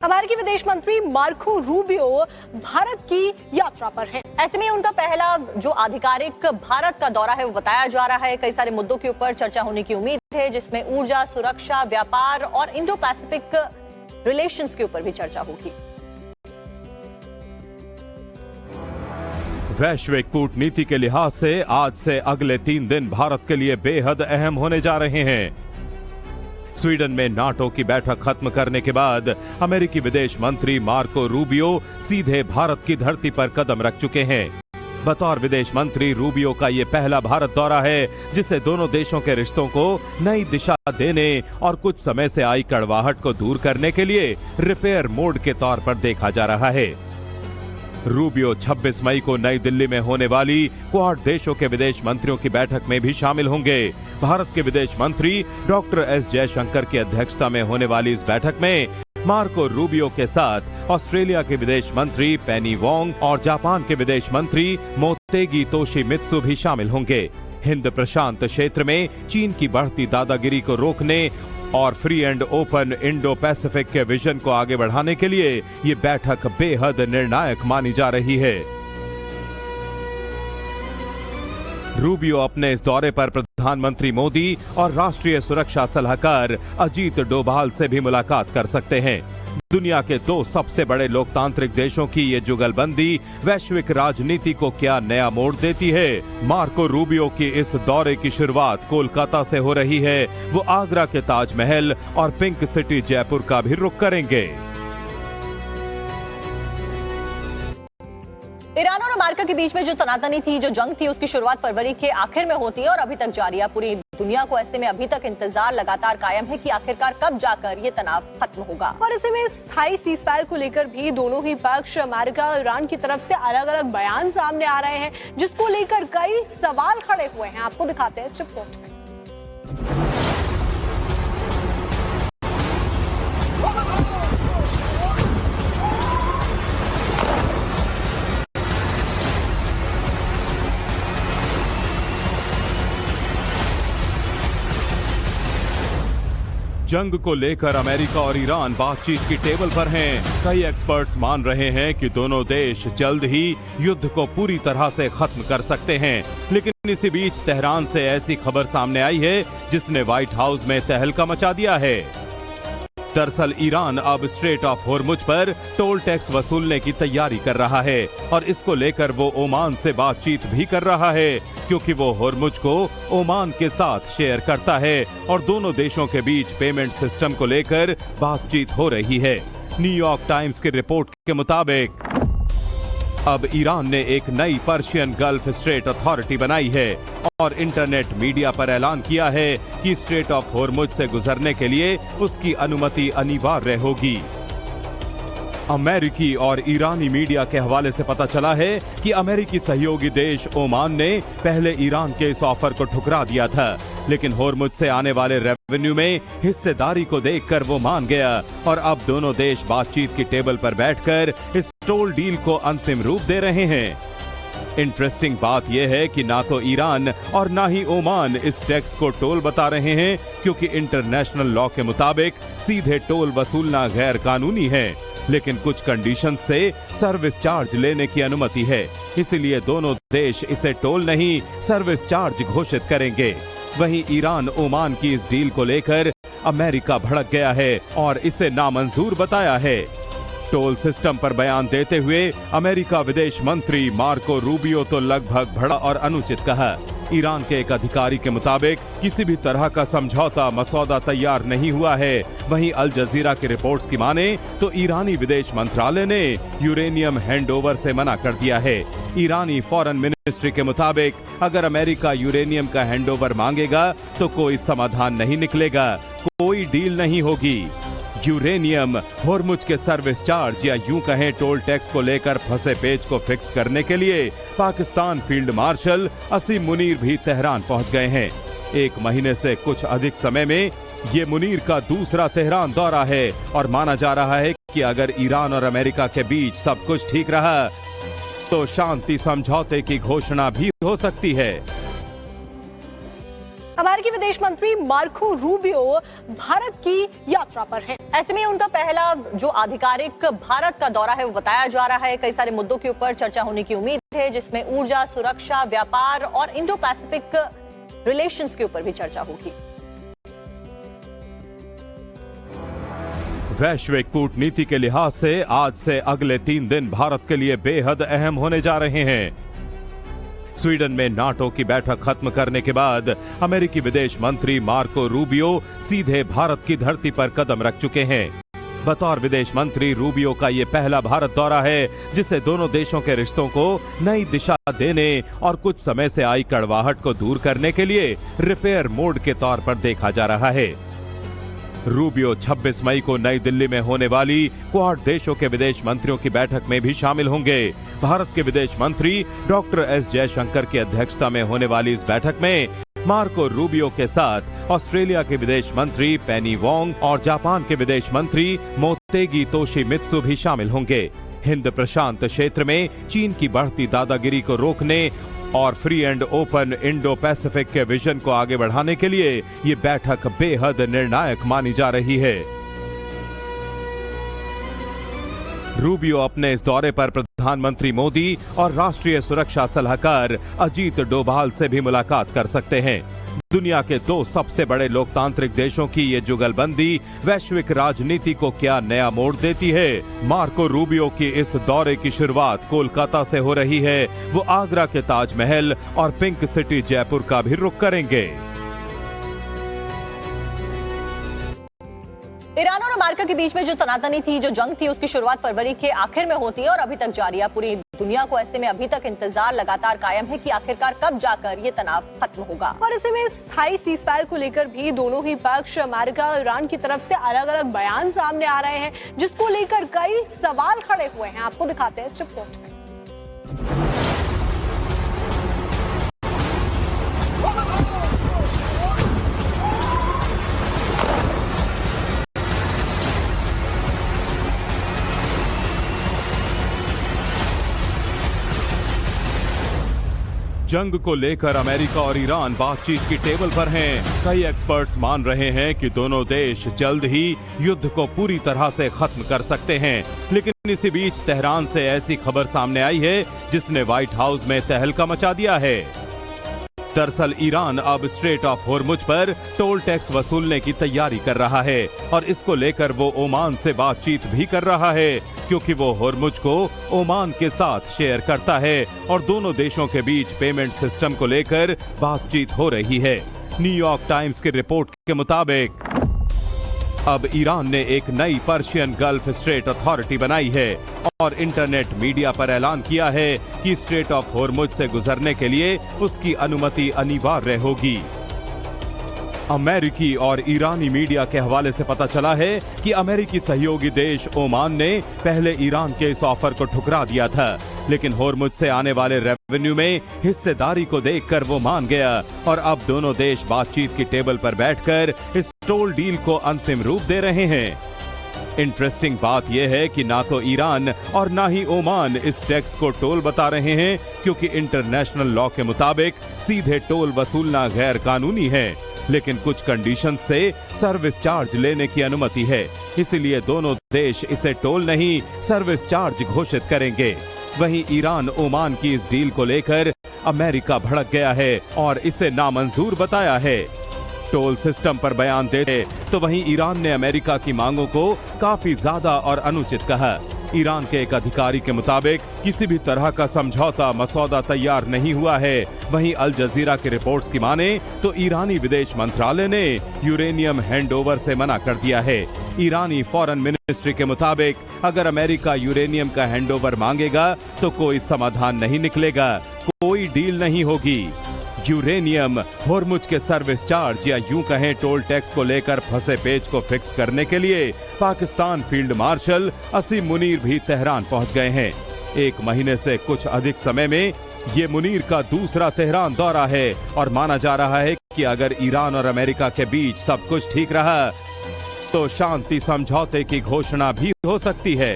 अमेरिकी विदेश मंत्री मार्को रूबियो भारत की यात्रा पर हैं। ऐसे में उनका पहला जो आधिकारिक भारत का दौरा है वो बताया जा रहा है। कई सारे मुद्दों के ऊपर चर्चा होने की उम्मीद है, जिसमें ऊर्जा, सुरक्षा, व्यापार और इंडो पैसिफिक रिलेशंस के ऊपर भी चर्चा होगी। वैश्विक कूटनीति के लिहाज से आज से अगले 3 दिन भारत के लिए बेहद अहम होने जा रहे हैं। स्वीडन में नाटो की बैठक खत्म करने के बाद अमेरिकी विदेश मंत्री मार्को रूबियो सीधे भारत की धरती पर कदम रख चुके हैं। बतौर विदेश मंत्री रूबियो का ये पहला भारत दौरा है, जिसे दोनों देशों के रिश्तों को नई दिशा देने और कुछ समय से आई कड़वाहट को दूर करने के लिए रिपेयर मोड के तौर पर देखा जा रहा है। रूबियो 26 मई को नई दिल्ली में होने वाली क्वाड देशों के विदेश मंत्रियों की बैठक में भी शामिल होंगे। भारत के विदेश मंत्री डॉक्टर एस जयशंकर की अध्यक्षता में होने वाली इस बैठक में मार्को रूबियो के साथ ऑस्ट्रेलिया के विदेश मंत्री पेनी वोंग और जापान के विदेश मंत्री मोतेगी तोशिमित्सु भी शामिल होंगे। हिंद प्रशांत क्षेत्र में चीन की बढ़ती दादागिरी को रोकने और free and open Indo Pacific के विजन को आगे बढ़ाने के लिए ये बैठक बेहद निर्णायक मानी जा रही है। रूबियो अपने इस दौरे पर प्रधानमंत्री मोदी और राष्ट्रीय सुरक्षा सलाहकार अजीत डोभाल से भी मुलाकात कर सकते हैं। दुनिया के 2 सबसे बड़े लोकतांत्रिक देशों की ये जुगलबंदी वैश्विक राजनीति को क्या नया मोड़ देती है। मार्को रूबियो की इस दौरे की शुरुआत कोलकाता से हो रही है। वो आगरा के ताजमहल और पिंक सिटी जयपुर का भी रुख करेंगे। ईरान और अमेरिका के बीच में जो तनातनी थी, जो जंग थी, उसकी शुरुआत फरवरी के आखिर में होती है और अभी तक जारी है। पूरी दुनिया को ऐसे में अभी तक इंतजार लगातार कायम है कि आखिरकार कब जाकर ये तनाव खत्म होगा। और ऐसे में स्थायी सीज़फायर को लेकर भी दोनों ही पक्ष, अमेरिका और ईरान की तरफ से अलग अलग बयान सामने आ रहे हैं, जिसको लेकर कई सवाल खड़े हुए हैं। आपको दिखाते हैं इस रिपोर्ट में। जंग को लेकर अमेरिका और ईरान बातचीत की टेबल पर हैं। कई एक्सपर्ट्स मान रहे हैं कि दोनों देश जल्द ही युद्ध को पूरी तरह से खत्म कर सकते हैं। लेकिन इसी बीच तेहरान से ऐसी खबर सामने आई है जिसने व्हाइट हाउस में तहलका मचा दिया है। दरअसल ईरान अब स्ट्रेट ऑफ होर्मुज पर टोल टैक्स वसूलने की तैयारी कर रहा है और इसको लेकर वो ओमान से बातचीत भी कर रहा है, क्योंकि वो होर्मुज को ओमान के साथ शेयर करता है और दोनों देशों के बीच पेमेंट सिस्टम को लेकर बातचीत हो रही है। न्यूयॉर्क टाइम्स की रिपोर्ट के मुताबिक अब ईरान ने एक नई पर्शियन गल्फ स्ट्रेट अथॉरिटी बनाई है और इंटरनेट मीडिया पर ऐलान किया है कि स्ट्रेट ऑफ होर्मुज से गुजरने के लिए उसकी अनुमति अनिवार्य होगी। अमेरिकी और ईरानी मीडिया के हवाले से पता चला है कि अमेरिकी सहयोगी देश ओमान ने पहले ईरान के इस ऑफर को ठुकरा दिया था, लेकिन होर्मुज से आने वाले रेवेन्यू में हिस्सेदारी को देखकर वो मान गया और अब दोनों देश बातचीत की टेबल पर बैठकर इस टोल डील को अंतिम रूप दे रहे हैं। इंटरेस्टिंग बात यह है कि ना तो ईरान और ना ही ओमान इस टैक्स को टोल बता रहे हैं, क्योंकि इंटरनेशनल लॉ के मुताबिक सीधे टोल वसूलना गैर कानूनी है, लेकिन कुछ कंडीशन से सर्विस चार्ज लेने की अनुमति है। इसलिए दोनों देश इसे टोल नहीं, सर्विस चार्ज घोषित करेंगे। वहीं ईरान ओमान की इस डील को लेकर अमेरिका भड़क गया है और इसे नामंजूर बताया है। टोल सिस्टम पर बयान देते हुए अमेरिका विदेश मंत्री मार्को रूबियो तो लगभग भड़ा और अनुचित कहा। ईरान के एक अधिकारी के मुताबिक किसी भी तरह का समझौता मसौदा तैयार नहीं हुआ है। वहीं अल जजीरा की रिपोर्ट्स की माने तो ईरानी विदेश मंत्रालय ने यूरेनियम हैंडओवर से मना कर दिया है। ईरानी फॉरेन मिनिस्ट्री के मुताबिक अगर अमेरिका यूरेनियम का हैंडओवर मांगेगा तो कोई समाधान नहीं निकलेगा, कोई डील नहीं होगी। यूरेनियम, होर्मुज के सर्विस चार्ज या यूं कहें टोल टैक्स को लेकर फंसे पेच को फिक्स करने के लिए पाकिस्तान फील्ड मार्शल असीम मुनीर भी तेहरान पहुंच गए हैं। 1 महीने से कुछ अधिक समय में ये मुनीर का दूसरा तेहरान दौरा है और माना जा रहा है कि अगर ईरान और अमेरिका के बीच सब कुछ ठीक रहा तो शांति समझौते की घोषणा भी हो सकती है। अमेरिकी विदेश मंत्री मार्को रूबियो भारत की यात्रा पर हैं। ऐसे में उनका पहला जो आधिकारिक भारत का दौरा है वो बताया जा रहा है। कई सारे मुद्दों के ऊपर चर्चा होने की उम्मीद है, जिसमें ऊर्जा, सुरक्षा, व्यापार और इंडो पैसिफिक रिलेशंस के ऊपर भी चर्चा होगी। वैश्विक कूटनीति के लिहाज से आज से अगले 3 दिन भारत के लिए बेहद अहम होने जा रहे हैं। स्वीडन में नाटो की बैठक खत्म करने के बाद अमेरिकी विदेश मंत्री मार्को रूबियो सीधे भारत की धरती पर कदम रख चुके हैं। बतौर विदेश मंत्री रूबियो का ये पहला भारत दौरा है, जिसे दोनों देशों के रिश्तों को नई दिशा देने और कुछ समय से आई कड़वाहट को दूर करने के लिए रिपेयर मोड के तौर पर देखा जा रहा है। रूबियो 26 मई को नई दिल्ली में होने वाली क्वाड देशों के विदेश मंत्रियों की बैठक में भी शामिल होंगे। भारत के विदेश मंत्री डॉक्टर एस जयशंकर की अध्यक्षता में होने वाली इस बैठक में मार्को रूबियो के साथ ऑस्ट्रेलिया के विदेश मंत्री पेनी वोंग और जापान के विदेश मंत्री मोतेगी तोशिमित्सु भी शामिल होंगे। हिंद प्रशांत क्षेत्र में चीन की बढ़ती दादागिरी को रोकने और free and open Indo Pacific के विजन को आगे बढ़ाने के लिए ये बैठक बेहद निर्णायक मानी जा रही है। रूबियो अपने इस दौरे पर प्रधानमंत्री मोदी और राष्ट्रीय सुरक्षा सलाहकार अजीत डोभाल से भी मुलाकात कर सकते हैं। दुनिया के 2 सबसे बड़े लोकतांत्रिक देशों की ये जुगलबंदी वैश्विक राजनीति को क्या नया मोड़ देती है। मार्को रूबियो की इस दौरे की शुरुआत कोलकाता से हो रही है। वो आगरा के ताजमहल और पिंक सिटी जयपुर का भी रुख करेंगे। ईरान और अमेरिका के बीच में जो तनातनी थी, जो जंग थी, उसकी शुरुआत फरवरी के आखिर में होती है और अभी तक जारी है। पूरी दुनिया को ऐसे में अभी तक इंतजार लगातार कायम है कि आखिरकार कब जाकर ये तनाव खत्म होगा। और ऐसे में स्थायी सीजफायर को लेकर भी दोनों ही पक्ष, अमेरिका और ईरान की तरफ से अलग अलग बयान सामने आ रहे हैं, जिसको लेकर कई सवाल खड़े हुए हैं। आपको दिखाते हैं इस रिपोर्ट में। जंग को लेकर अमेरिका और ईरान बातचीत की टेबल पर हैं। कई एक्सपर्ट्स मान रहे हैं कि दोनों देश जल्द ही युद्ध को पूरी तरह से खत्म कर सकते हैं। लेकिन इसी बीच तेहरान से ऐसी खबर सामने आई है जिसने व्हाइट हाउस में तहलका मचा दिया है। दरअसल ईरान अब स्ट्रेट ऑफ होर्मुज पर टोल टैक्स वसूलने की तैयारी कर रहा है और इसको लेकर वो ओमान से बातचीत भी कर रहा है, क्योंकि वो होर्मुज को ओमान के साथ शेयर करता है और दोनों देशों के बीच पेमेंट सिस्टम को लेकर बातचीत हो रही है। न्यूयॉर्क टाइम्स की रिपोर्ट के मुताबिक अब ईरान ने एक नई पर्शियन गल्फ स्ट्रेट अथॉरिटी बनाई है और इंटरनेट मीडिया पर ऐलान किया है कि स्ट्रेट ऑफ होर्मुज से गुजरने के लिए उसकी अनुमति अनिवार्य होगी। अमेरिकी और ईरानी मीडिया के हवाले से पता चला है कि अमेरिकी सहयोगी देश ओमान ने पहले ईरान के इस ऑफर को ठुकरा दिया था, लेकिन होर्मुज से आने वाले रेवेन्यू में हिस्सेदारी को देखकर वो मान गया और अब दोनों देश बातचीत की टेबल पर बैठकर इस टोल डील को अंतिम रूप दे रहे हैं। इंटरेस्टिंग बात यह है कि ना तो ईरान और ना ही ओमान इस टैक्स को टोल बता रहे हैं, क्योंकि इंटरनेशनल लॉ के मुताबिक सीधे टोल वसूलना गैर कानूनी है, लेकिन कुछ कंडीशन से सर्विस चार्ज लेने की अनुमति है। इसलिए दोनों देश इसे टोल नहीं, सर्विस चार्ज घोषित करेंगे। वहीं ईरान ओमान की इस डील को लेकर अमेरिका भड़क गया है और इसे नामंजूर बताया है। टोल सिस्टम पर बयान देते तो वहीं ईरान ने अमेरिका की मांगों को काफी ज्यादा और अनुचित कहा। ईरान के एक अधिकारी के मुताबिक किसी भी तरह का समझौता मसौदा तैयार नहीं हुआ है। वहीं अल जजीरा की रिपोर्ट्स की माने तो ईरानी विदेश मंत्रालय ने यूरेनियम हैंडओवर से मना कर दिया है। ईरानी फॉरेन मिनिस्ट्री के मुताबिक अगर अमेरिका यूरेनियम का हैंडओवर मांगेगा तो कोई समाधान नहीं निकलेगा, कोई डील नहीं होगी। यूरेनियम, होर्मुज के सर्विस चार्ज या यूं कहें टोल टैक्स को लेकर फंसे पेच को फिक्स करने के लिए पाकिस्तान फील्ड मार्शल असीम मुनीर भी तेहरान पहुंच गए हैं। 1 महीने से कुछ अधिक समय में ये मुनीर का दूसरा तेहरान दौरा है और माना जा रहा है कि अगर ईरान और अमेरिका के बीच सब कुछ ठीक रहा तो शांति समझौते की घोषणा भी हो सकती है।